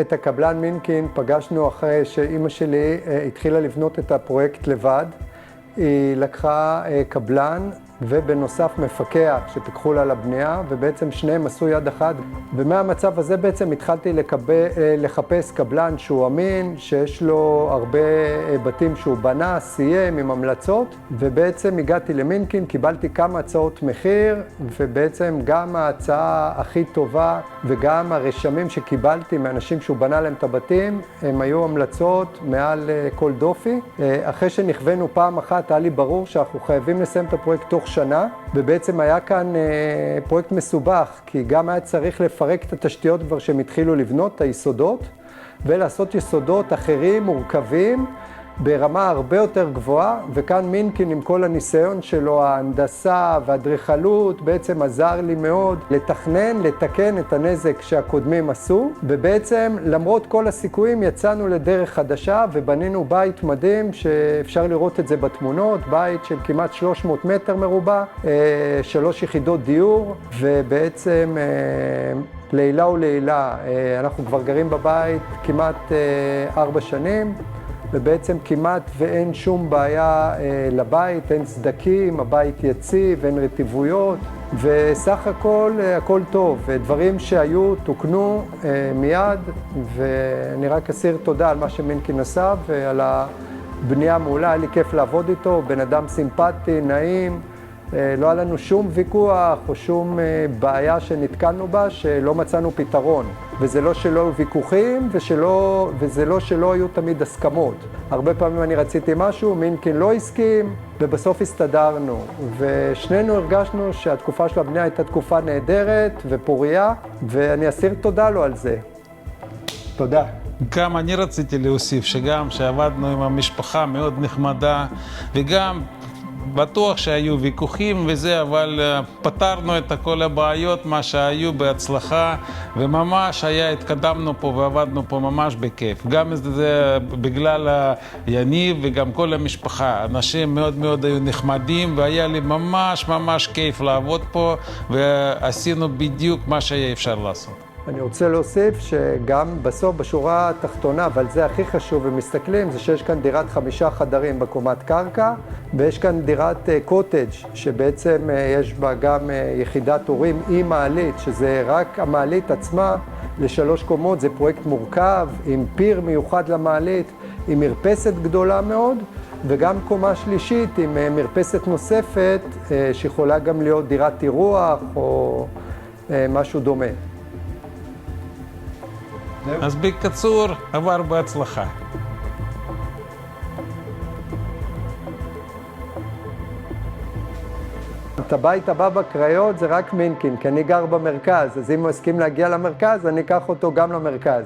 את הקבלן מינקין פגשנו אחרי שאימא שלי התחילה לבנות את הפרויקט לבד. היא לקחה קבלן ובנוסף מפקח שפיקחו לה לבנייה, ובעצם שניהם עשו יד אחת. ומהמצב הזה בעצם התחלתי לחפש קבלן שהוא אמין, שיש לו הרבה בתים שהוא בנה, סיים עם המלצות, ובעצם הגעתי למינקין, קיבלתי כמה הצעות מחיר, ובעצם גם ההצעה הכי טובה וגם הרשמים שקיבלתי מאנשים שהוא בנה להם את הבתים, הם היו המלצות מעל כל דופי. אחרי שנכוונו פעם אחת, היה לי ברור שאנחנו חייבים לסיים את הפרויקט תוך שנה, ובעצם היה כאן פרויקט מסובך, כי גם היה צריך לפרק את התשתיות כבר שהם התחילו לבנות, את היסודות, ולעשות יסודות אחרים, מורכבים, ברמה הרבה יותר גבוהה, וכאן מינקין עם כל הניסיון שלו, ההנדסה והאדריכלות, בעצם עזר לי מאוד לתכנן, לתקן את הנזק שהקודמים עשו, ובעצם למרות כל הסיכויים יצאנו לדרך חדשה ובנינו בית מדהים שאפשר לראות את זה בתמונות, בית של כמעט 300 מטר מרובע, 3 יחידות דיור, ובעצם לילה ולילה, אנחנו כבר גרים בבית כמעט 4 שנים, ובעצם כמעט ואין שום בעיה לבית, אין סדקים, הבית יציב, אין רטיבויות, וסך הכל טוב. דברים שהיו תוקנו מיד, ואני רק אסיר תודה על מה שמינקין עשה ועל הבנייה מעולה, היה לי כיף לעבוד איתו, בן אדם סימפטי, נעים, לא היה לנו שום ויכוח או שום בעיה שנתקלנו בה שלא מצאנו פתרון. וזה לא שלא היו ויכוחים וזה לא שלא היו תמיד הסכמות. הרבה פעמים אני רציתי משהו, מינקין לא הסכים, ובסוף הסתדרנו. ושנינו הרגשנו שהתקופה של הבנייה הייתה תקופה נהדרת ופוריה, ואני אסיר תודה לו על זה. תודה. גם אני רציתי להוסיף שגם שעבדנו עם המשפחה מאוד נחמדה, וגם בטוח שהיו ויכוחים וזה, אבל פתרנו את כל הבעיות, מה שהיו בהצלחה, וממש התקדמנו פה ועבדנו פה ממש בכיף. גם זה בגלל יניב וגם כל המשפחה. אנשים מאוד מאוד היו נחמדים, והיה לי ממש כיף לעבוד פה, ועשינו בדיוק מה שהיה אפשר לעשות. אני רוצה להוסיף שגם בסוף בשורה התחתונה, אבל זה הכי חשוב ומסתכלים, זה שיש כאן דירת 5 חדרים בקומת קרקע, ויש כאן דירת קוטג' שבעצם יש בה גם יחידת הורים עם מעלית, שזה רק המעלית עצמה ל3 קומות, זה פרויקט מורכב עם פיר מיוחד למעלית, עם מרפסת גדולה מאוד, וגם קומה שלישית עם מרפסת נוספת שיכולה גם להיות דירת אירוח או משהו דומה. אז בקיצור, עבר בהצלחה. את הבית הבא בקריות זה רק מינקין, כי אני גר במרכז, אז אם הוא הסכים להגיע למרכז, אני אקח אותו גם למרכז.